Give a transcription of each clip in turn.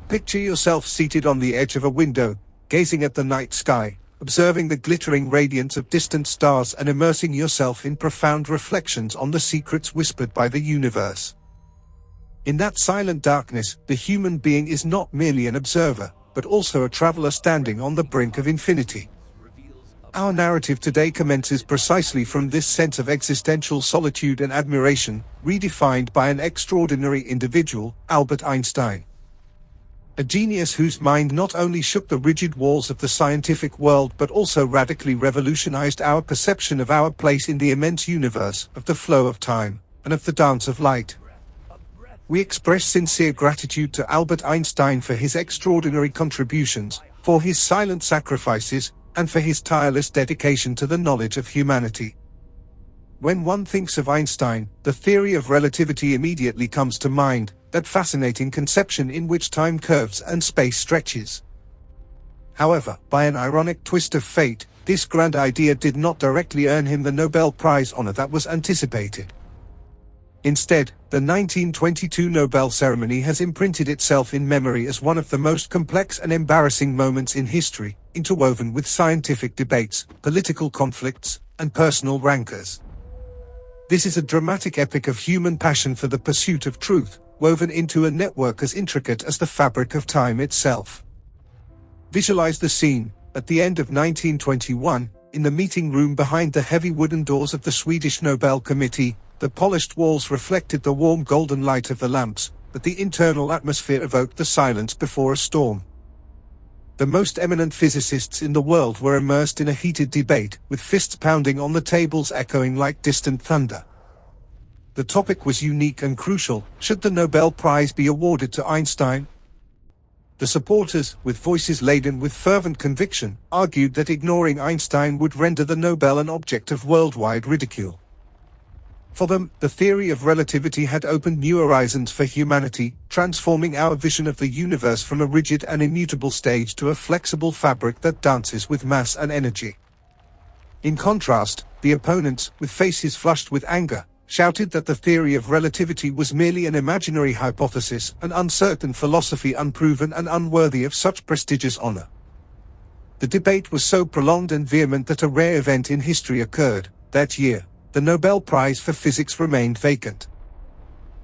Picture yourself seated on the edge of a window, gazing at the night sky, observing the glittering radiance of distant stars and immersing yourself in profound reflections on the secrets whispered by the universe. In that silent darkness, the human being is not merely an observer, but also a traveler standing on the brink of infinity. Our narrative today commences precisely from this sense of existential solitude and admiration, redefined by an extraordinary individual, Albert Einstein. A genius whose mind not only shook the rigid walls of the scientific world but also radically revolutionized our perception of our place in the immense universe, of the flow of time, and of the dance of light. We express sincere gratitude to Albert Einstein for his extraordinary contributions, for his silent sacrifices, and for his tireless dedication to the knowledge of humanity. When one thinks of Einstein, the theory of relativity immediately comes to mind, that fascinating conception in which time curves and space stretches. However, by an ironic twist of fate, this grand idea did not directly earn him the Nobel Prize honor that was anticipated. Instead, the 1922 Nobel ceremony has imprinted itself in memory as one of the most complex and embarrassing moments in history, interwoven with scientific debates, political conflicts, and personal rancors. This is a dramatic epic of human passion for the pursuit of truth, woven into a network as intricate as the fabric of time itself. Visualize the scene, at the end of 1921, in the meeting room behind the heavy wooden doors of the Swedish Nobel Committee. The polished walls reflected the warm golden light of the lamps, but the internal atmosphere evoked the silence before a storm. The most eminent physicists in the world were immersed in a heated debate, with fists pounding on the tables echoing like distant thunder. The topic was unique and crucial: should the Nobel Prize be awarded to Einstein? The supporters, with voices laden with fervent conviction, argued that ignoring Einstein would render the Nobel an object of worldwide ridicule. For them, the theory of relativity had opened new horizons for humanity, transforming our vision of the universe from a rigid and immutable stage to a flexible fabric that dances with mass and energy. In contrast, the opponents, with faces flushed with anger, shouted that the theory of relativity was merely an imaginary hypothesis, an uncertain philosophy unproven and unworthy of such prestigious honor. The debate was so prolonged and vehement that a rare event in history occurred. That year, the Nobel Prize for Physics remained vacant.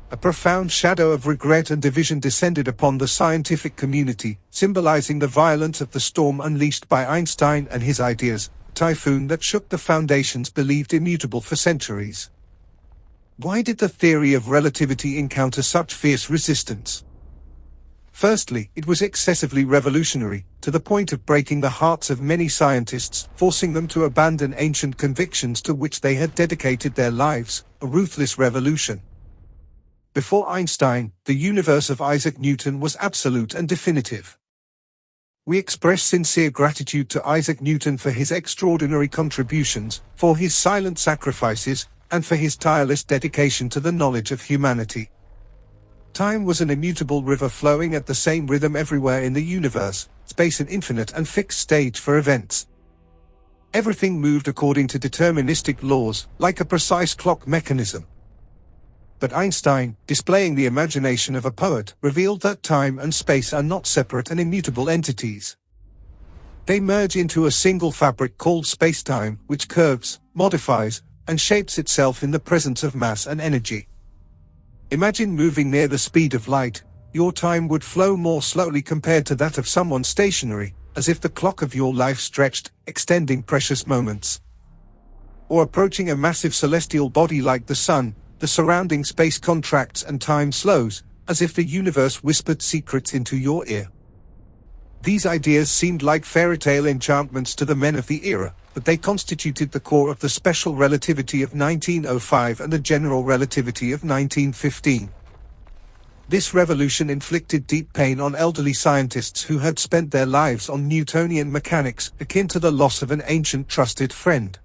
A profound shadow of regret and division descended upon the scientific community, symbolizing the violence of the storm unleashed by Einstein and his ideas, a typhoon that shook the foundations believed immutable for centuries. Why did the theory of relativity encounter such fierce resistance? Firstly, it was excessively revolutionary, to the point of breaking the hearts of many scientists, forcing them to abandon ancient convictions to which they had dedicated their lives, a ruthless revolution. Before Einstein, the universe of Isaac Newton was absolute and definitive. We express sincere gratitude to Isaac Newton for his extraordinary contributions, for his silent sacrifices, and for his tireless dedication to the knowledge of humanity. Time was an immutable river flowing at the same rhythm everywhere in the universe, space an infinite and fixed stage for events. Everything moved according to deterministic laws, like a precise clock mechanism. But Einstein, displaying the imagination of a poet, revealed that time and space are not separate and immutable entities. They merge into a single fabric called space-time, which curves, modifies, and shapes itself in the presence of mass and energy. Imagine moving near the speed of light. Your time would flow more slowly compared to that of someone stationary, as if the clock of your life stretched, extending precious moments. Or approaching a massive celestial body like the sun, the surrounding space contracts and time slows, as if the universe whispered secrets into your ear. These ideas seemed like fairy tale enchantments to the men of the era, but they constituted the core of the special relativity of 1905 and the general relativity of 1915. This revolution inflicted deep pain on elderly scientists who had spent their lives on Newtonian mechanics, akin to the loss of an ancient trusted friend.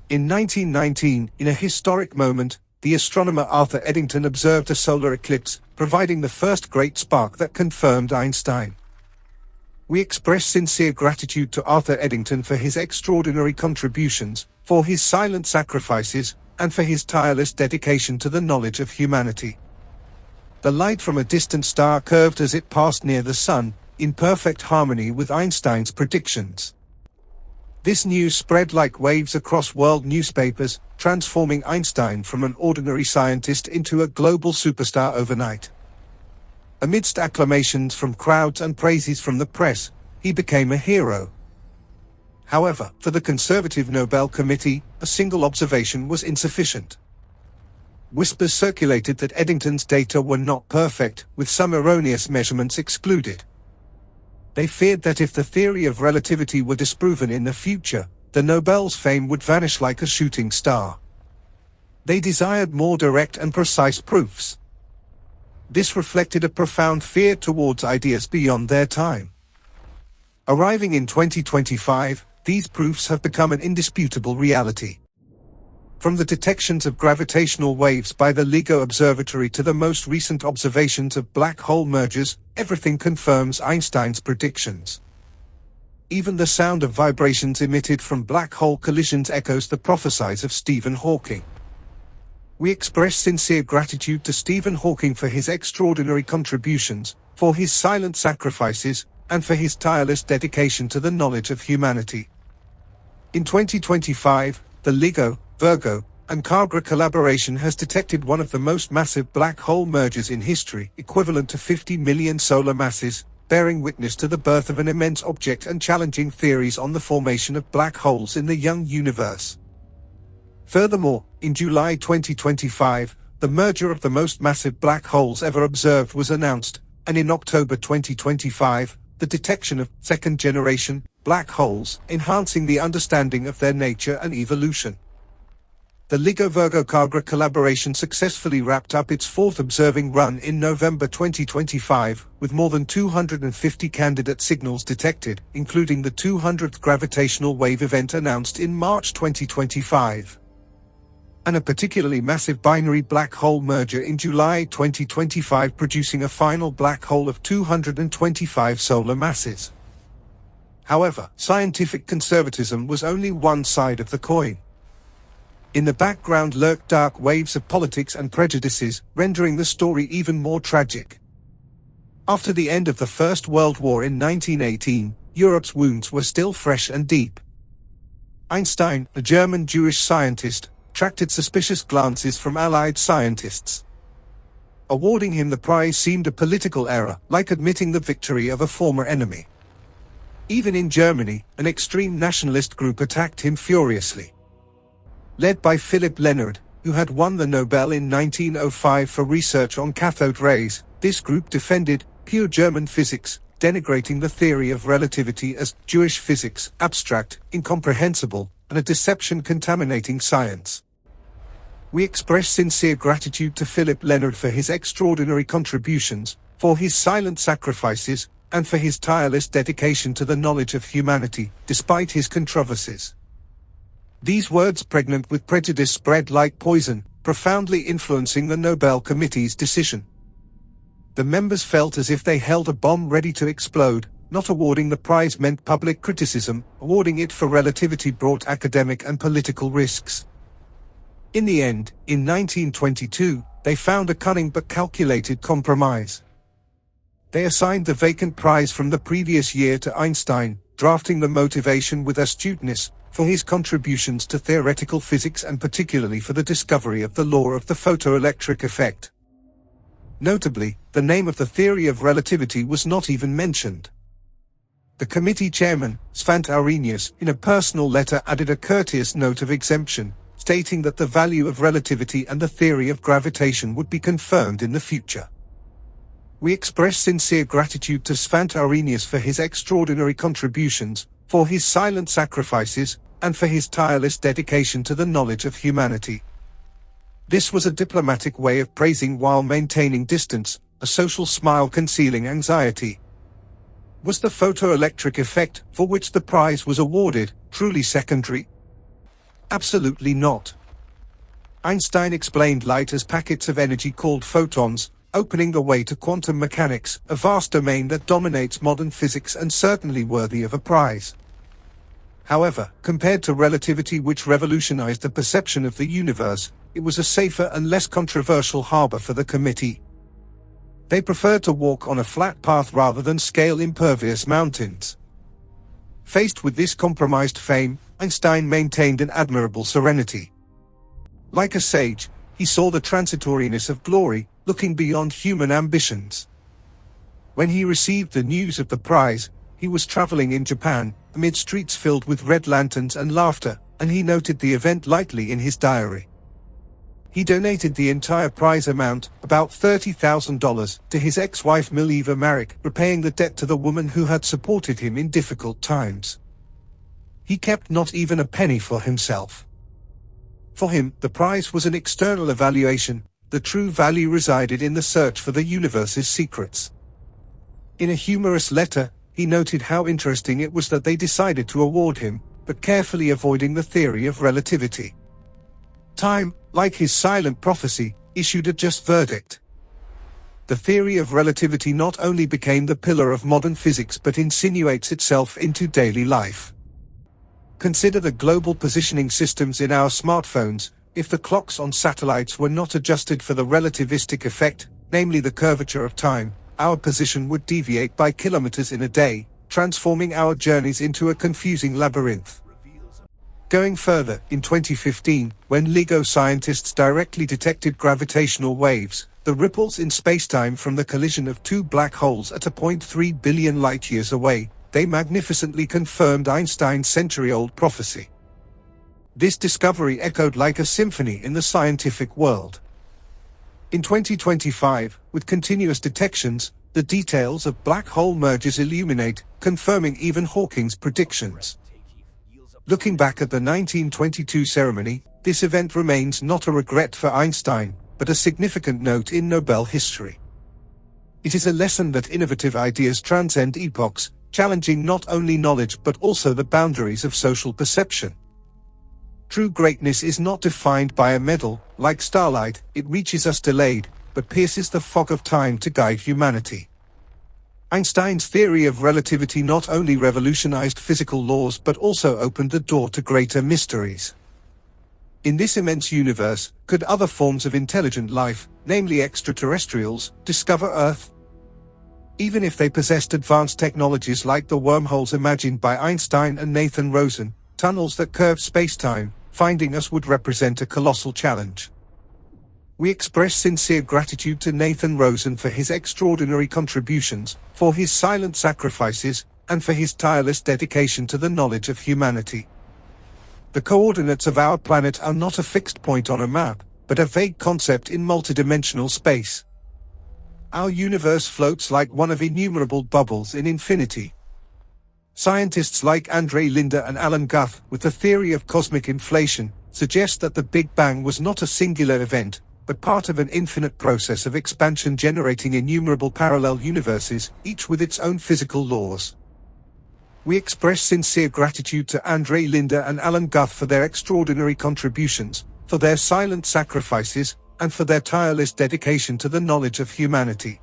In 1919, in a historic moment, the astronomer Arthur Eddington observed a solar eclipse, providing the first great spark that confirmed Einstein. We express sincere gratitude to Arthur Eddington for his extraordinary contributions, for his silent sacrifices, and for his tireless dedication to the knowledge of humanity. The light from a distant star curved as it passed near the Sun, in perfect harmony with Einstein's predictions. This news spread like waves across world newspapers, transforming Einstein from an ordinary scientist into a global superstar overnight. Amidst acclamations from crowds and praises from the press, he became a hero. However, for the conservative Nobel Committee, a single observation was insufficient. Whispers circulated that Eddington's data were not perfect, with some erroneous measurements excluded. They feared that if the theory of relativity were disproven in the future, the Nobel's fame would vanish like a shooting star. They desired more direct and precise proofs. This reflected a profound fear towards ideas beyond their time. Arriving in 2025, these proofs have become an indisputable reality. From the detections of gravitational waves by the LIGO Observatory to the most recent observations of black hole mergers, everything confirms Einstein's predictions. Even the sound of vibrations emitted from black hole collisions echoes the prophecies of Stephen Hawking. We express sincere gratitude to Stephen Hawking for his extraordinary contributions, for his silent sacrifices, and for his tireless dedication to the knowledge of humanity. In 2025, the LIGO, Virgo, and Kagra collaboration has detected one of the most massive black hole mergers in history, equivalent to 50 million solar masses, bearing witness to the birth of an immense object and challenging theories on the formation of black holes in the young universe. Furthermore, in July 2025, the merger of the most massive black holes ever observed was announced, and in October 2025, the detection of second-generation black holes, enhancing the understanding of their nature and evolution. The LIGO-Virgo-Kagra collaboration successfully wrapped up its fourth observing run in November 2025, with more than 250 candidate signals detected, including the 200th gravitational wave event announced in March 2025. And a particularly massive binary black hole merger in July 2025, producing a final black hole of 225 solar masses. However, scientific conservatism was only one side of the coin. In the background lurked dark waves of politics and prejudices, rendering the story even more tragic. After the end of the First World War in 1918, Europe's wounds were still fresh and deep. Einstein, a German Jewish scientist, attracted suspicious glances from Allied scientists. Awarding him the prize seemed a political error, like admitting the victory of a former enemy. Even in Germany, an extreme nationalist group attacked him furiously. Led by Philipp Lenard, who had won the Nobel in 1905 for research on cathode rays, this group defended pure German physics, denigrating the theory of relativity as Jewish physics, abstract, incomprehensible, and a deception contaminating science. We express sincere gratitude to Philipp Lenard for his extraordinary contributions, for his silent sacrifices, and for his tireless dedication to the knowledge of humanity, despite his controversies. These words, pregnant with prejudice, spread like poison, profoundly influencing the Nobel Committee's decision. The members felt as if they held a bomb ready to explode. Not awarding the prize meant public criticism, awarding it for relativity brought academic and political risks. In the end, in 1922, they found a cunning but calculated compromise. They assigned the vacant prize from the previous year to Einstein, drafting the motivation with astuteness, for his contributions to theoretical physics and particularly for the discovery of the law of the photoelectric effect. Notably, the name of the theory of relativity was not even mentioned. The committee chairman, Svante Arrhenius, in a personal letter added a courteous note of exemption, stating that the value of relativity and the theory of gravitation would be confirmed in the future. We express sincere gratitude to Svante Arrhenius for his extraordinary contributions, for his silent sacrifices, and for his tireless dedication to the knowledge of humanity. This was a diplomatic way of praising while maintaining distance, a social smile concealing anxiety. Was the photoelectric effect, for which the prize was awarded, truly secondary? Absolutely not. Einstein explained light as packets of energy called photons, opening the way to quantum mechanics, a vast domain that dominates modern physics and certainly worthy of a prize. However, compared to relativity, which revolutionized the perception of the universe, it was a safer and less controversial harbor for the committee. They prefer to walk on a flat path rather than scale impervious mountains. Faced with this compromised fame, Einstein maintained an admirable serenity. Like a sage, he saw the transitoriness of glory, looking beyond human ambitions. When he received the news of the prize, he was traveling in Japan, amid streets filled with red lanterns and laughter, and he noted the event lightly in his diary. He donated the entire prize amount, about $30,000, to his ex-wife Mileva Marek, repaying the debt to the woman who had supported him in difficult times. He kept not even a penny for himself. For him, the prize was an external evaluation. The true value resided in the search for the universe's secrets. In a humorous letter, he noted how interesting it was that they decided to award him, but carefully avoiding the theory of relativity. Time, like his silent prophecy, issued a just verdict. The theory of relativity not only became the pillar of modern physics but insinuates itself into daily life. Consider the global positioning systems in our smartphones. If the clocks on satellites were not adjusted for the relativistic effect, namely the curvature of time, our position would deviate by kilometers in a day, transforming our journeys into a confusing labyrinth. Going further, in 2015, when LIGO scientists directly detected gravitational waves, the ripples in spacetime from the collision of two black holes at 0.3 billion light-years away, they magnificently confirmed Einstein's century-old prophecy. This discovery echoed like a symphony in the scientific world. In 2025, with continuous detections, the details of black hole mergers illuminate, confirming even Hawking's predictions. Looking back at the 1922 ceremony, this event remains not a regret for Einstein, but a significant note in Nobel history. It is a lesson that innovative ideas transcend epochs, challenging not only knowledge but also the boundaries of social perception. True greatness is not defined by a medal. Like starlight, it reaches us delayed, but pierces the fog of time to guide humanity. Einstein's theory of relativity not only revolutionized physical laws but also opened the door to greater mysteries. In this immense universe, could other forms of intelligent life, namely extraterrestrials, discover Earth? Even if they possessed advanced technologies like the wormholes imagined by Einstein and Nathan Rosen, tunnels that curve space-time, finding us would represent a colossal challenge. We express sincere gratitude to Nathan Rosen for his extraordinary contributions, for his silent sacrifices, and for his tireless dedication to the knowledge of humanity. The coordinates of our planet are not a fixed point on a map, but a vague concept in multidimensional space. Our universe floats like one of innumerable bubbles in infinity. Scientists like Andre Linde and Alan Guth, with the theory of cosmic inflation, suggest that the Big Bang was not a singular event, but part of an infinite process of expansion generating innumerable parallel universes, each with its own physical laws. We express sincere gratitude to Andre Linde and Alan Guth for their extraordinary contributions, for their silent sacrifices, and for their tireless dedication to the knowledge of humanity.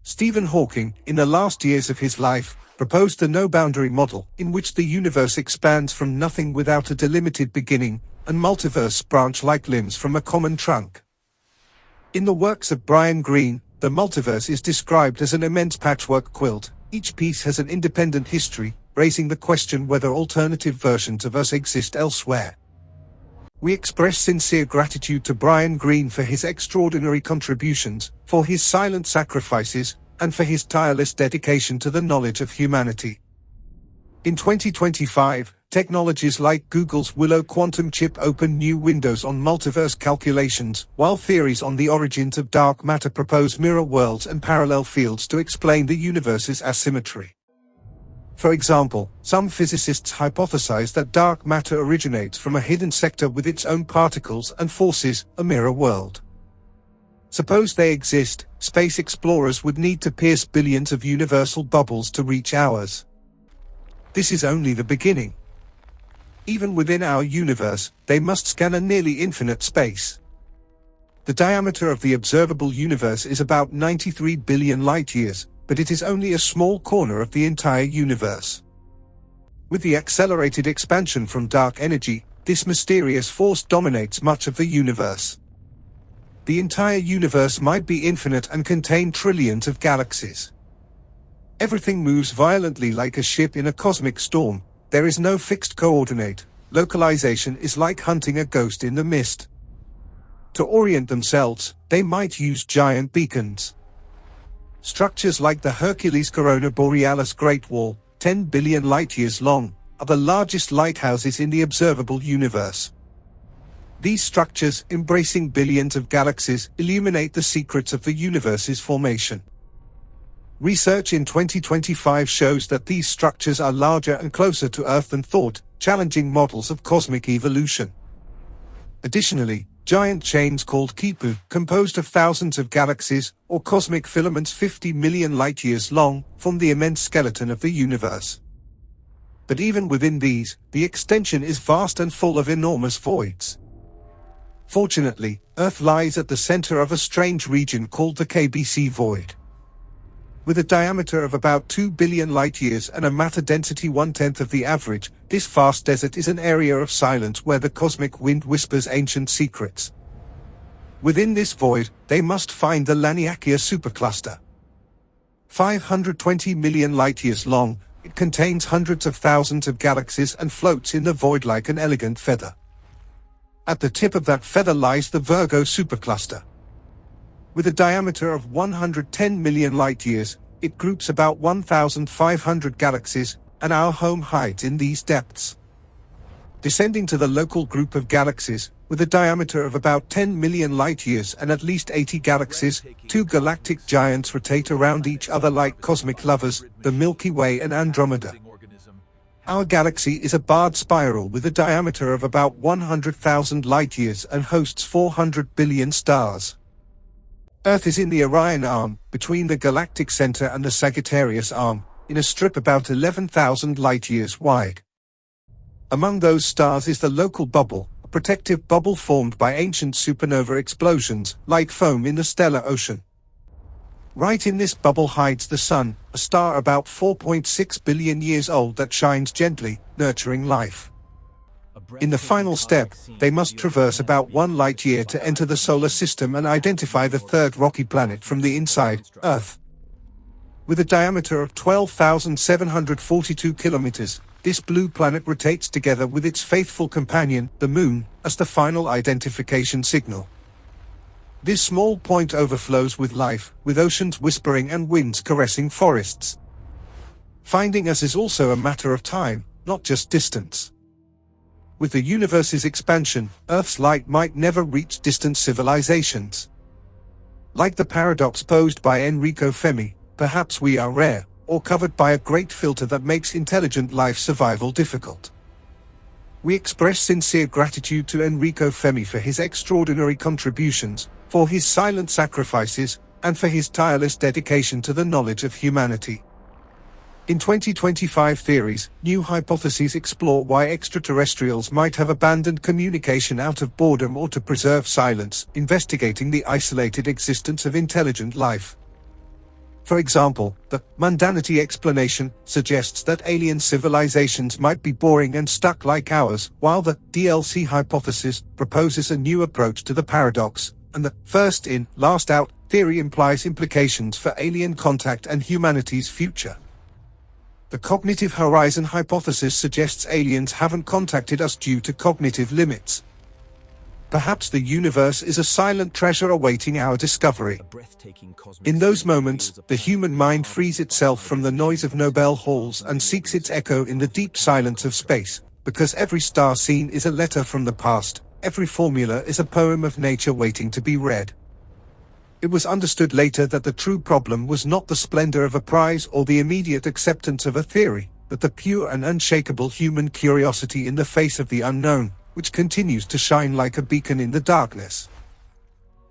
Stephen Hawking, in the last years of his life, proposed the no-boundary model, in which the universe expands from nothing without a delimited beginning, and multiverse branch like limbs from a common trunk. In the works of Brian Greene, the multiverse is described as an immense patchwork quilt. Each piece has an independent history, raising the question whether alternative versions of us exist elsewhere. We express sincere gratitude to Brian Greene for his extraordinary contributions, for his silent sacrifices, and for his tireless dedication to the knowledge of humanity. In 2025, technologies like Google's Willow quantum chip open new windows on multiverse calculations, while theories on the origins of dark matter propose mirror worlds and parallel fields to explain the universe's asymmetry. For example, some physicists hypothesize that dark matter originates from a hidden sector with its own particles and forces, a mirror world. Suppose they exist, space explorers would need to pierce billions of universal bubbles to reach ours. This is only the beginning. Even within our universe, they must scan a nearly infinite space. The diameter of the observable universe is about 93 billion light-years, but it is only a small corner of the entire universe. With the accelerated expansion from dark energy, this mysterious force dominates much of the universe. the entire universe might be infinite and contain trillions of galaxies. Everything moves violently like a ship in a cosmic storm. There is no fixed coordinate. Localization is like hunting a ghost in the mist. To orient themselves, they might use giant beacons. Structures like the Hercules Corona Borealis Great Wall, 10 billion light-years long, are the largest lighthouses in the observable universe. These structures, embracing billions of galaxies, illuminate the secrets of the universe's formation. Research in 2025 shows that these structures are larger and closer to Earth than thought, challenging models of cosmic evolution. Additionally, giant chains called Quipu, composed of thousands of galaxies, or cosmic filaments 50 million light-years long, form the immense skeleton of the universe. But even within these, the extension is vast and full of enormous voids. Fortunately, Earth lies at the center of a strange region called the KBC void. With a diameter of about 2 billion light-years and a matter density 1/10 of the average, this vast desert is an area of silence where the cosmic wind whispers ancient secrets. Within this void, they must find the Laniakea supercluster. 520 million light-years long, it contains hundreds of thousands of galaxies and floats in the void like an elegant feather. At the tip of that feather lies the Virgo supercluster. With a diameter of 110 million light-years, it groups about 1,500 galaxies, and our home hides in these depths. Descending to the local group of galaxies, with a diameter of about 10 million light-years and at least 80 galaxies, two galactic giants rotate around each other like cosmic lovers, the Milky Way and Andromeda. Our galaxy is a barred spiral with a diameter of about 100,000 light-years and hosts 400 billion stars. Earth is in the Orion Arm, between the galactic center and the Sagittarius Arm, in a strip about 11,000 light-years wide. Among those stars is the local bubble, a protective bubble formed by ancient supernova explosions, like foam in the stellar ocean. Right in this bubble hides the Sun, a star about 4.6 billion years old that shines gently, nurturing life. In the final step, they must traverse about 1 light-year to enter the solar system and identify the third rocky planet from the inside, Earth. With a diameter of 12,742 kilometers, this blue planet rotates together with its faithful companion, the Moon, as the final identification signal. This small point overflows with life, with oceans whispering and winds caressing forests. Finding us is also a matter of time, not just distance. With the universe's expansion, Earth's light might never reach distant civilizations. Like the paradox posed by Enrico Fermi, perhaps we are rare, or covered by a great filter that makes intelligent life survival difficult. We express sincere gratitude to Enrico Fermi for his extraordinary contributions, for his silent sacrifices, and for his tireless dedication to the knowledge of humanity. In 2025 theories, new hypotheses explore why extraterrestrials might have abandoned communication out of boredom or to preserve silence, investigating the isolated existence of intelligent life. For example, the mundanity explanation suggests that alien civilizations might be boring and stuck like ours, while the DLC hypothesis proposes a new approach to the paradox, and the first in, last out theory implies implications for alien contact and humanity's future. The cognitive horizon hypothesis suggests aliens haven't contacted us due to cognitive limits. Perhaps the universe is a silent treasure awaiting our discovery. In those moments, the human mind frees itself from the noise of Nobel halls and seeks its echo in the deep silence of space, because every star seen is a letter from the past, every formula is a poem of nature waiting to be read. It was understood later that the true problem was not the splendor of a prize or the immediate acceptance of a theory, but the pure and unshakable human curiosity in the face of the unknown, which continues to shine like a beacon in the darkness.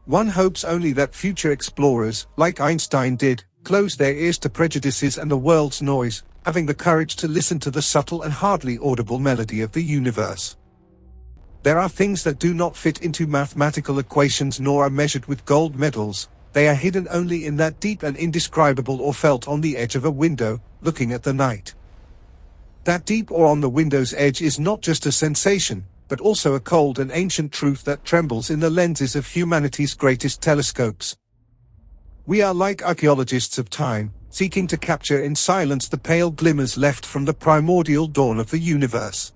One hopes only that future explorers, like Einstein did, close their ears to prejudices and the world's noise, having the courage to listen to the subtle and hardly audible melody of the universe. There are things that do not fit into mathematical equations nor are measured with gold medals. They are hidden only in that deep and indescribable or felt on the edge of a window, looking at the night. That deep or on the window's edge is not just a sensation, but also a cold and ancient truth that trembles in the lenses of humanity's greatest telescopes. We are like archaeologists of time, seeking to capture in silence the pale glimmers left from the primordial dawn of the universe.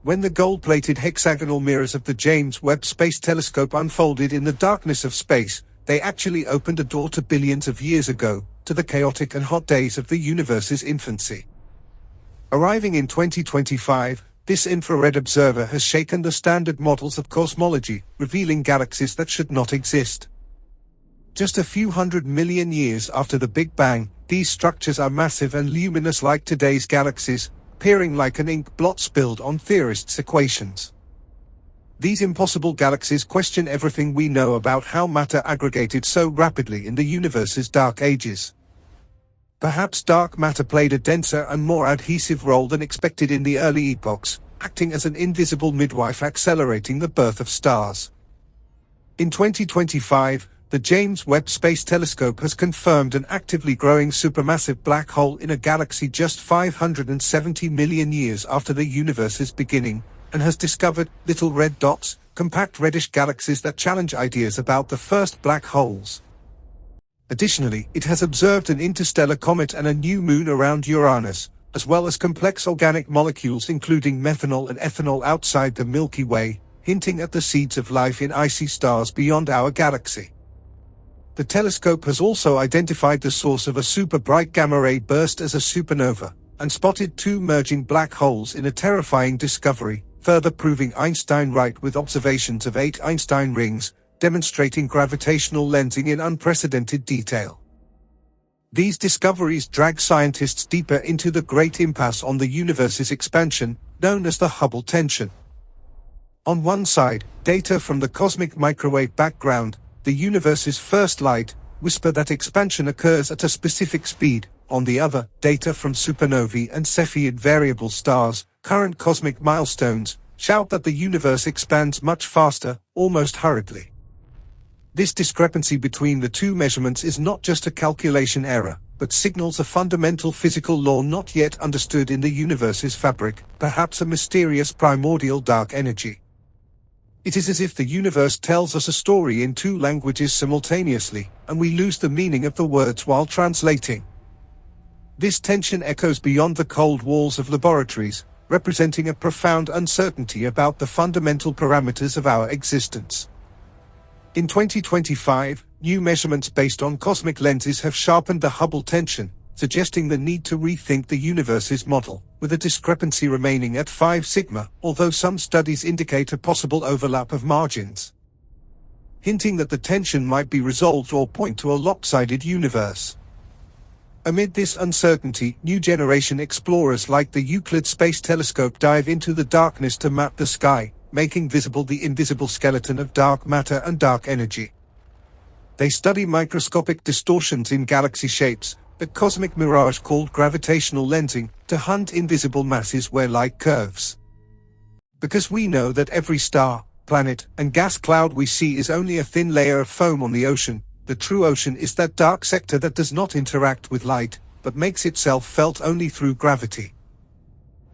When the gold-plated hexagonal mirrors of the James Webb Space Telescope unfolded in the darkness of space, they actually opened a door to billions of years ago, to the chaotic and hot days of the universe's infancy. Arriving in 2025, this infrared observer has shaken the standard models of cosmology, revealing galaxies that should not exist. Just a few 100 million years after the Big Bang, these structures are massive and luminous like today's galaxies, appearing like an ink blot spilled on theorists' equations. These impossible galaxies question everything we know about how matter aggregated so rapidly in the universe's dark ages. Perhaps dark matter played a denser and more adhesive role than expected in the early epochs, acting as an invisible midwife accelerating the birth of stars. In 2025, the James Webb Space Telescope has confirmed an actively growing supermassive black hole in a galaxy just 570 million years after the universe's beginning, and has discovered little red dots, compact reddish galaxies that challenge ideas about the first black holes. Additionally, it has observed an interstellar comet and a new moon around Uranus, as well as complex organic molecules including methanol and ethanol outside the Milky Way, hinting at the seeds of life in icy stars beyond our galaxy. The telescope has also identified the source of a super-bright gamma-ray burst as a supernova, and spotted two merging black holes in a terrifying discovery, further proving Einstein right with observations of 8 Einstein rings, demonstrating gravitational lensing in unprecedented detail. These discoveries drag scientists deeper into the great impasse on the universe's expansion, known as the Hubble tension. On one side, data from the cosmic microwave background, the universe's first light, whisper that expansion occurs at a specific speed. On the other, data from supernovae and Cepheid variable stars, current cosmic milestones, shout that the universe expands much faster, almost hurriedly. This discrepancy between the two measurements is not just a calculation error, but signals a fundamental physical law not yet understood in the universe's fabric, perhaps a mysterious primordial dark energy. It is as if the universe tells us a story in two languages simultaneously, and we lose the meaning of the words while translating. This tension echoes beyond the cold walls of laboratories, representing a profound uncertainty about the fundamental parameters of our existence. In 2025, new measurements based on cosmic lenses have sharpened the Hubble tension, suggesting the need to rethink the universe's model, with a discrepancy remaining at 5 sigma, although some studies indicate a possible overlap of margins, hinting that the tension might be resolved or point to a lopsided universe. Amid this uncertainty, new generation explorers like the Euclid Space Telescope dive into the darkness to map the sky, making visible the invisible skeleton of dark matter and dark energy. They study microscopic distortions in galaxy shapes, the cosmic mirage called gravitational lensing, to hunt invisible masses where light curves. Because we know that every star, planet, and gas cloud we see is only a thin layer of foam on the ocean, the true ocean is that dark sector that does not interact with light, but makes itself felt only through gravity.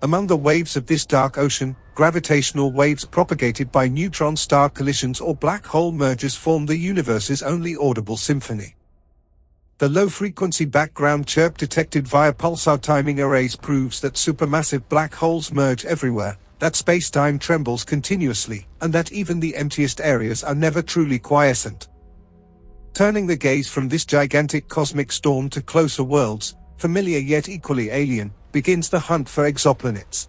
Among the waves of this dark ocean, gravitational waves propagated by neutron star collisions or black hole mergers form the universe's only audible symphony. The low-frequency background chirp detected via pulsar timing arrays proves that supermassive black holes merge everywhere, that space-time trembles continuously, and that even the emptiest areas are never truly quiescent. Turning the gaze from this gigantic cosmic storm to closer worlds, familiar yet equally alien, begins the hunt for exoplanets.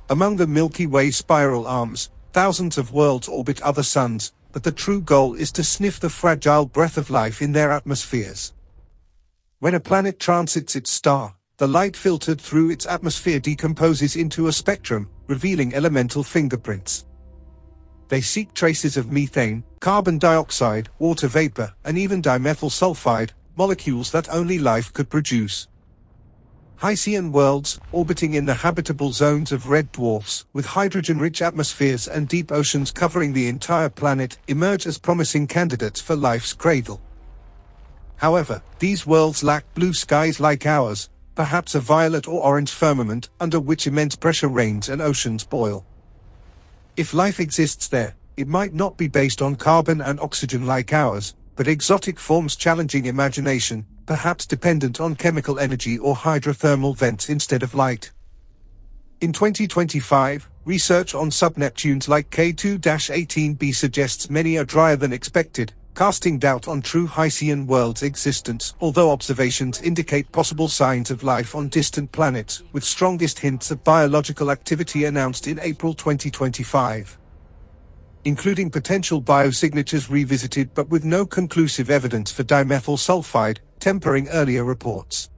Among the Milky Way spiral arms, thousands of worlds orbit other suns, but the true goal is to sniff the fragile breath of life in their atmospheres. When a planet transits its star, the light filtered through its atmosphere decomposes into a spectrum, revealing elemental fingerprints. They seek traces of methane, carbon dioxide, water vapor, and even dimethyl sulfide, molecules that only life could produce. Hycean worlds, orbiting in the habitable zones of red dwarfs, with hydrogen-rich atmospheres and deep oceans covering the entire planet, emerge as promising candidates for life's cradle. However, these worlds lack blue skies like ours, perhaps a violet or orange firmament under which immense pressure reigns and oceans boil. If life exists there, it might not be based on carbon and oxygen like ours, but exotic forms challenging imagination, perhaps dependent on chemical energy or hydrothermal vents instead of light. In 2025, research on subneptunes like K2-18b suggests many are drier than expected, casting doubt on true Hycean world's existence, although observations indicate possible signs of life on distant planets, with strongest hints of biological activity announced in April 2025. Including potential biosignatures revisited but with no conclusive evidence for dimethyl sulfide, tempering earlier reports.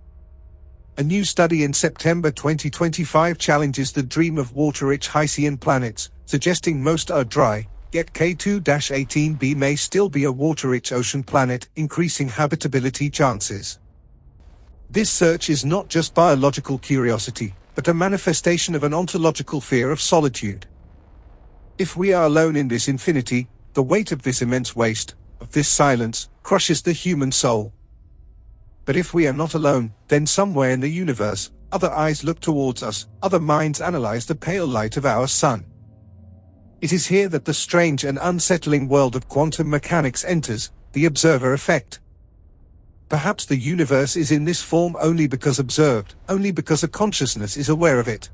A new study in September 2025 challenges the dream of water-rich Hycean planets, suggesting most are dry, yet K2-18b may still be a water-rich ocean planet, increasing habitability chances. This search is not just biological curiosity, but a manifestation of an ontological fear of solitude. If we are alone in this infinity, the weight of this immense waste, of this silence, crushes the human soul. But if we are not alone, then somewhere in the universe, other eyes look towards us, other minds analyze the pale light of our sun. It is here that the strange and unsettling world of quantum mechanics enters, the observer effect. Perhaps the universe is in this form only because observed, only because a consciousness is aware of it.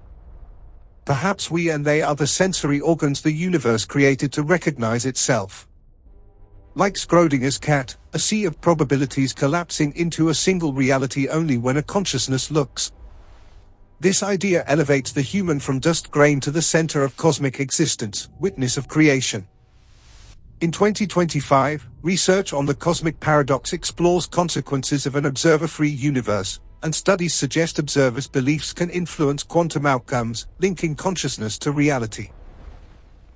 Perhaps we and they are the sensory organs the universe created to recognize itself. Like Schrödinger's cat, a sea of probabilities collapsing into a single reality only when a consciousness looks. This idea elevates the human from dust grain to the center of cosmic existence, witness of creation. In 2025, research on the cosmic paradox explores consequences of an observer-free universe, and studies suggest observers' beliefs can influence quantum outcomes, linking consciousness to reality.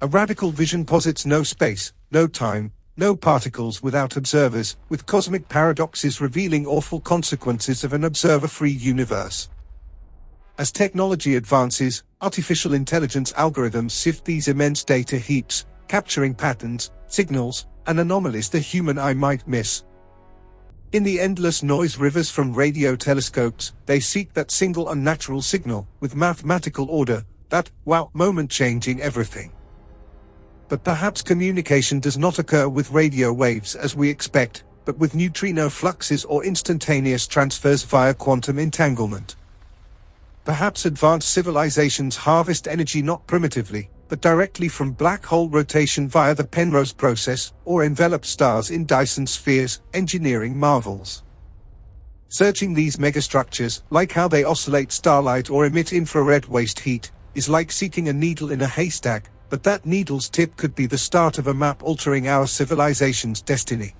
A radical vision posits no space, no time, no particles without observers, with cosmic paradoxes revealing awful consequences of an observer-free universe. As technology advances, artificial intelligence algorithms sift these immense data heaps, capturing patterns, signals, and anomalies the human eye might miss. In the endless noise rivers from radio telescopes, they seek that single unnatural signal, with mathematical order, that wow moment changing everything. But perhaps communication does not occur with radio waves as we expect, but with neutrino fluxes or instantaneous transfers via quantum entanglement. Perhaps advanced civilizations harvest energy not primitively, but directly from black hole rotation via the Penrose process, or envelop stars in Dyson spheres, engineering marvels. Searching these megastructures, like how they oscillate starlight or emit infrared waste heat, is like seeking a needle in a haystack, but that needle's tip could be the start of a map altering our civilization's destiny.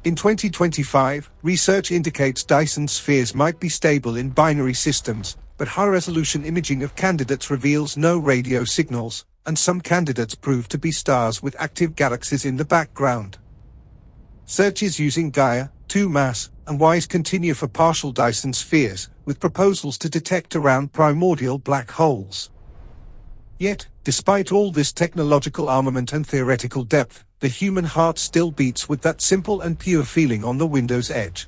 In 2025, research indicates Dyson spheres might be stable in binary systems, but high-resolution imaging of candidates reveals no radio signals, and some candidates prove to be stars with active galaxies in the background. Searches using Gaia, 2MASS, and WISE continue for partial Dyson spheres, with proposals to detect around primordial black holes. Yet, despite all this technological armament and theoretical depth, the human heart still beats with that simple and pure feeling on the window's edge.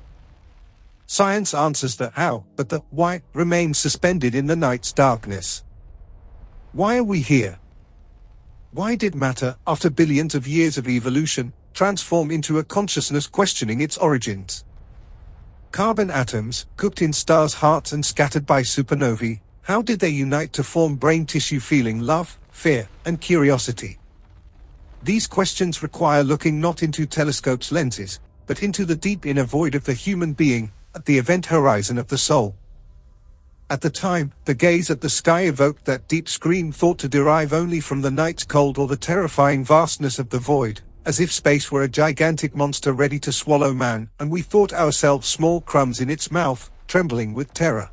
Science answers the how, but the why remains suspended in the night's darkness. Why are we here? Why did matter, after billions of years of evolution, transform into a consciousness questioning its origins? Carbon atoms, cooked in stars' hearts and scattered by supernovae, how did they unite to form brain tissue feeling love, fear, and curiosity? These questions require looking not into telescopes' lenses, but into the deep inner void of the human being, at the event horizon of the soul. At the time, the gaze at the sky evoked that deep scream thought to derive only from the night's cold or the terrifying vastness of the void, as if space were a gigantic monster ready to swallow man, and we thought ourselves small crumbs in its mouth, trembling with terror.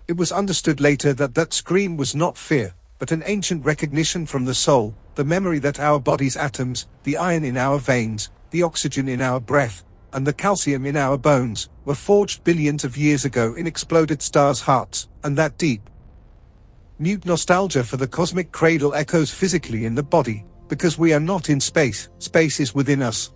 It was understood later that that scream was not fear, but an ancient recognition from the soul, the memory that our body's atoms, the iron in our veins, the oxygen in our breath, and the calcium in our bones, were forged billions of years ago in exploded stars' hearts, and that deep, mute nostalgia for the cosmic cradle echoes physically in the body, because we are not in space, space is within us.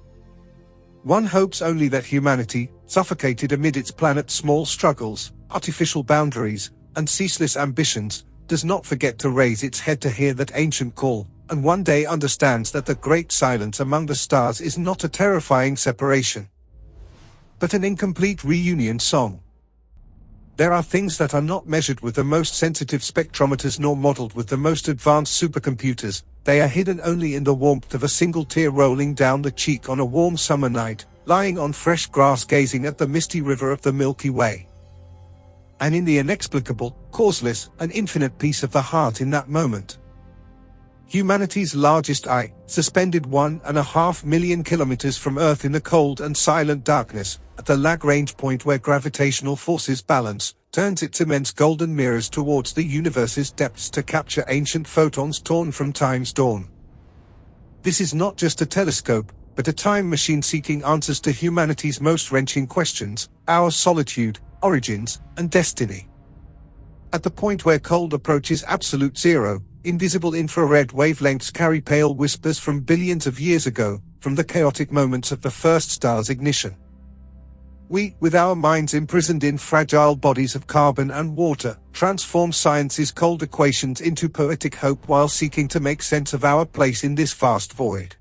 One hopes only that humanity, suffocated amid its planet's small struggles, artificial boundaries, and ceaseless ambitions, does not forget to raise its head to hear that ancient call, and one day understands that the great silence among the stars is not a terrifying separation, but an incomplete reunion song. There are things that are not measured with the most sensitive spectrometers nor modeled with the most advanced supercomputers. They are hidden only in the warmth of a single tear rolling down the cheek on a warm summer night, lying on fresh grass gazing at the misty river of the Milky Way. And in the inexplicable, causeless, and infinite peace of the heart in that moment. Humanity's largest eye, suspended 1.5 million kilometers from Earth in the cold and silent darkness, at the Lagrange point where gravitational forces balance, turns its immense golden mirrors towards the universe's depths to capture ancient photons torn from time's dawn. This is not just a telescope, but a time machine seeking answers to humanity's most wrenching questions: our solitude, origins, and destiny. At the point where cold approaches absolute zero, invisible infrared wavelengths carry pale whispers from billions of years ago, from the chaotic moments of the first star's ignition. We, with our minds imprisoned in fragile bodies of carbon and water, transform science's cold equations into poetic hope while seeking to make sense of our place in this vast void.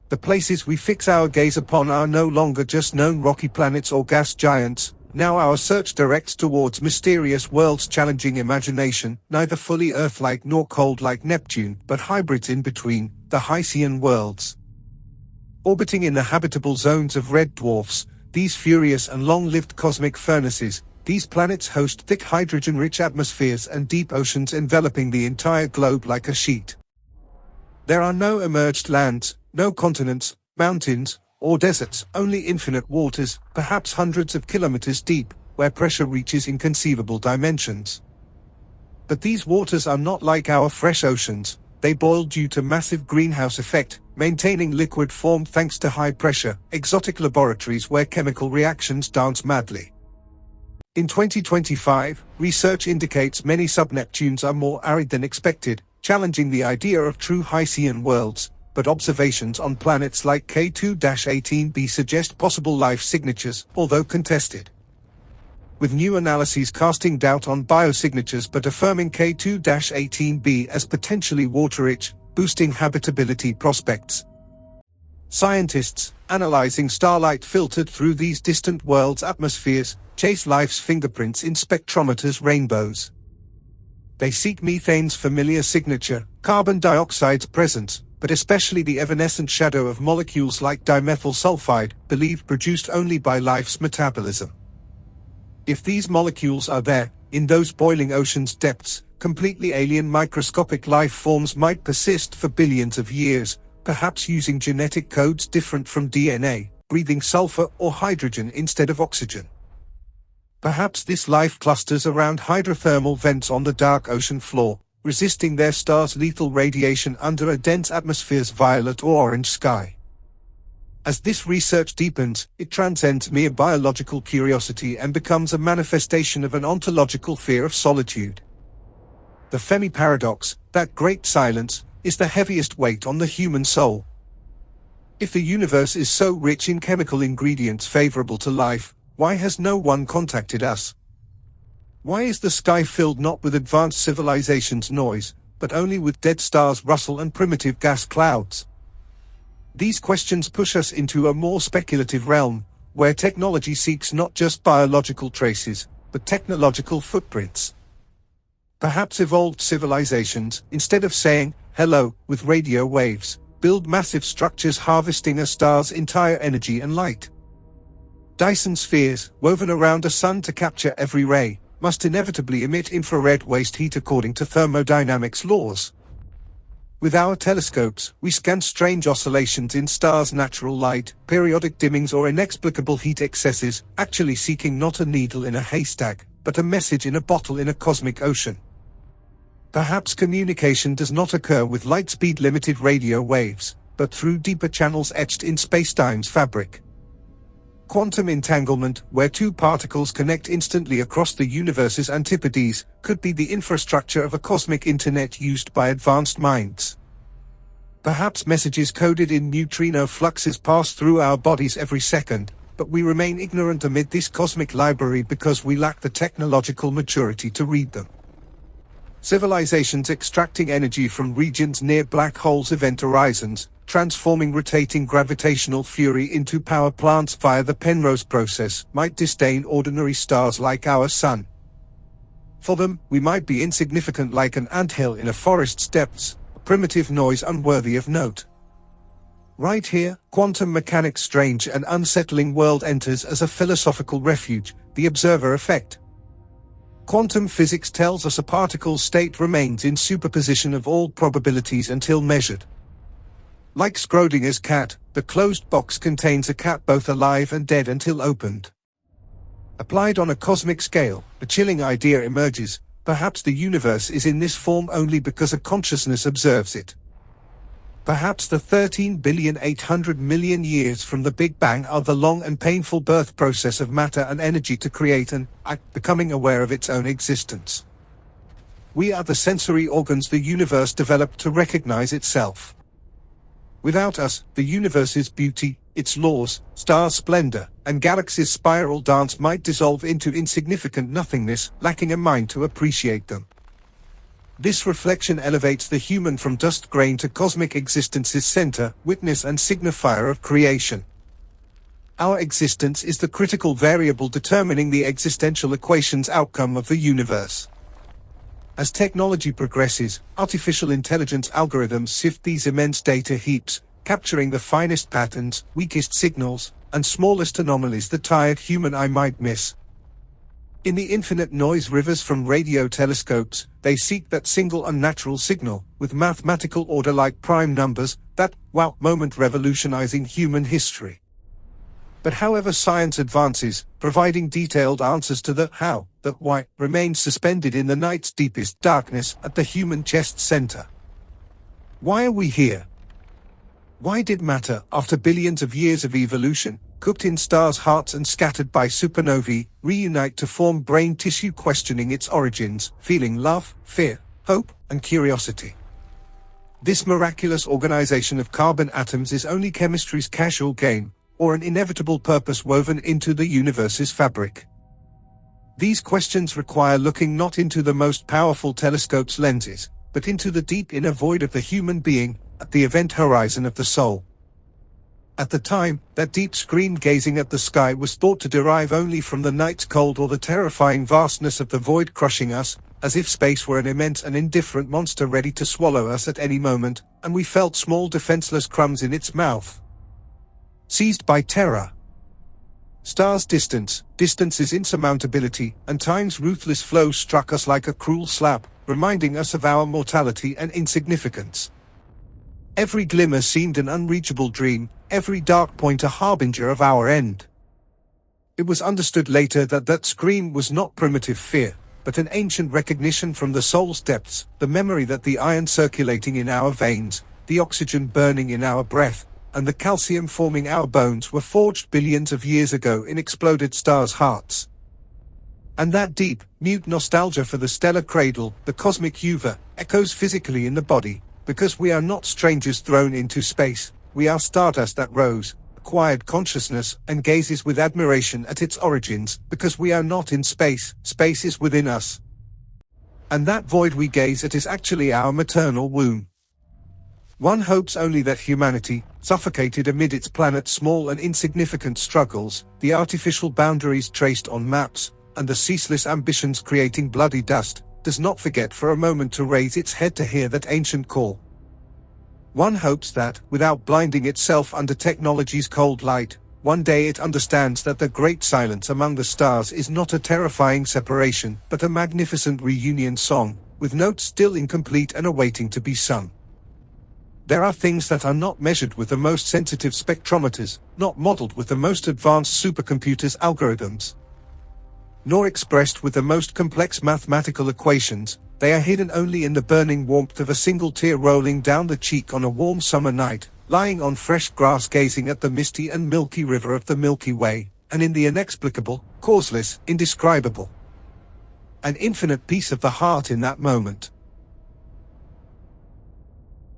The places we fix our gaze upon are no longer just known rocky planets or gas giants. Now our search directs towards mysterious worlds challenging imagination, neither fully Earth-like nor cold like Neptune, but hybrids in between, the Hycean worlds. Orbiting in the habitable zones of red dwarfs, these furious and long-lived cosmic furnaces, these planets host thick hydrogen-rich atmospheres and deep oceans enveloping the entire globe like a sheet. There are no emerged lands, no continents, mountains, or deserts, only infinite waters, perhaps hundreds of kilometers deep, where pressure reaches inconceivable dimensions. But these waters are not like our fresh oceans. They boil due to massive greenhouse effect, maintaining liquid form thanks to high pressure, exotic laboratories where chemical reactions dance madly. In 2025, research indicates many subneptunes are more arid than expected, challenging the idea of true Hycean worlds. But observations on planets like K2-18b suggest possible life signatures, although contested. With new analyses casting doubt on biosignatures but affirming K2-18b as potentially water-rich, boosting habitability prospects. Scientists, analyzing starlight filtered through these distant worlds' atmospheres, chase life's fingerprints in spectrometers' rainbows. They seek methane's familiar signature, carbon dioxide's presence, but especially the evanescent shadow of molecules like dimethyl sulfide, believed produced only by life's metabolism. If these molecules are there, in those boiling ocean's depths, completely alien microscopic life forms might persist for billions of years, perhaps using genetic codes different from DNA, breathing sulfur or hydrogen instead of oxygen. Perhaps this life clusters around hydrothermal vents on the dark ocean floor, resisting their star's lethal radiation under a dense atmosphere's violet or orange sky. As this research deepens, it transcends mere biological curiosity and becomes a manifestation of an ontological fear of solitude. The Fermi paradox, that great silence, is the heaviest weight on the human soul. If the universe is so rich in chemical ingredients favorable to life, why has no one contacted us? Why is the sky filled not with advanced civilization's noise, but only with dead stars' rustle and primitive gas clouds? These questions push us into a more speculative realm, where technology seeks not just biological traces, but technological footprints. Perhaps evolved civilizations, instead of saying, hello, with radio waves, build massive structures harvesting a star's entire energy and light. Dyson spheres, woven around a sun to capture every ray, must inevitably emit infrared waste heat according to thermodynamics laws. With our telescopes, we scan strange oscillations in stars' natural light, periodic dimmings or inexplicable heat excesses, actually seeking not a needle in a haystack, but a message in a bottle in a cosmic ocean. Perhaps communication does not occur with light-speed limited radio waves, but through deeper channels etched in spacetime's fabric. Quantum entanglement, where two particles connect instantly across the universe's antipodes, could be the infrastructure of a cosmic internet used by advanced minds. Perhaps messages coded in neutrino fluxes pass through our bodies every second, but we remain ignorant amid this cosmic library because we lack the technological maturity to read them. Civilizations extracting energy from regions near black holes' event horizons, transforming rotating gravitational fury into power plants via the Penrose process, might disdain ordinary stars like our Sun. For them, we might be insignificant like an anthill in a forest's depths, a primitive noise unworthy of note. Right here, quantum mechanics' strange and unsettling world enters as a philosophical refuge, the observer effect. Quantum physics tells us a particle's state remains in superposition of all probabilities until measured. Like Schrödinger's cat, the closed box contains a cat both alive and dead until opened. Applied on a cosmic scale, a chilling idea emerges: perhaps the universe is in this form only because a consciousness observes it. Perhaps the 13,800,000,000 years from the Big Bang are the long and painful birth process of matter and energy to create an act, becoming aware of its own existence. We are the sensory organs the universe developed to recognize itself. Without us, the universe's beauty, its laws, stars' splendor, and galaxies' spiral dance might dissolve into insignificant nothingness, lacking a mind to appreciate them. This reflection elevates the human from dust grain to cosmic existence's center, witness and signifier of creation. Our existence is the critical variable determining the existential equation's outcome of the universe. As technology progresses, artificial intelligence algorithms sift these immense data heaps, capturing the finest patterns, weakest signals, and smallest anomalies the tired human eye might miss. In the infinite noise rivers from radio telescopes, they seek that single unnatural signal, with mathematical order like prime numbers, that wow moment revolutionizing human history. But however science advances, providing detailed answers to the how, the why, remains suspended in the night's deepest darkness at the human chest's center. Why are we here? Why did matter, after billions of years of evolution, cooked in stars' hearts and scattered by supernovae, reunite to form brain tissue questioning its origins, feeling love, fear, hope, and curiosity? This miraculous organization of carbon atoms is only chemistry's casual game, or an inevitable purpose woven into the universe's fabric? These questions require looking not into the most powerful telescope's lenses, but into the deep inner void of the human being, at the event horizon of the soul. At the time, that deep screen gazing at the sky was thought to derive only from the night's cold or the terrifying vastness of the void crushing us, as if space were an immense and indifferent monster ready to swallow us at any moment, and we felt small defenseless crumbs in its mouth. Seized by terror. Stars' distance's insurmountability, and time's ruthless flow struck us like a cruel slap, reminding us of our mortality and insignificance. Every glimmer seemed an unreachable dream, every dark point a harbinger of our end. It was understood later that that scream was not primitive fear, but an ancient recognition from the soul's depths, the memory that the iron circulating in our veins, the oxygen burning in our breath, and the calcium forming our bones were forged billions of years ago in exploded stars' hearts. And that deep, mute nostalgia for the stellar cradle, the cosmic uva, echoes physically in the body, because we are not strangers thrown into space, we are stardust that rose, acquired consciousness, and gazes with admiration at its origins, because we are not in space, space is within us. And that void we gaze at is actually our maternal womb. One hopes only that humanity, suffocated amid its planet's small and insignificant struggles, the artificial boundaries traced on maps, and the ceaseless ambitions creating bloody dust, does not forget for a moment to raise its head to hear that ancient call. One hopes that, without blinding itself under technology's cold light, one day it understands that the great silence among the stars is not a terrifying separation, but a magnificent reunion song, with notes still incomplete and awaiting to be sung. There are things that are not measured with the most sensitive spectrometers, not modeled with the most advanced supercomputers' algorithms, nor expressed with the most complex mathematical equations. They are hidden only in the burning warmth of a single tear rolling down the cheek on a warm summer night, lying on fresh grass gazing at the misty and milky river of the Milky Way, and in the inexplicable, causeless, indescribable. An infinite peace of the heart in that moment.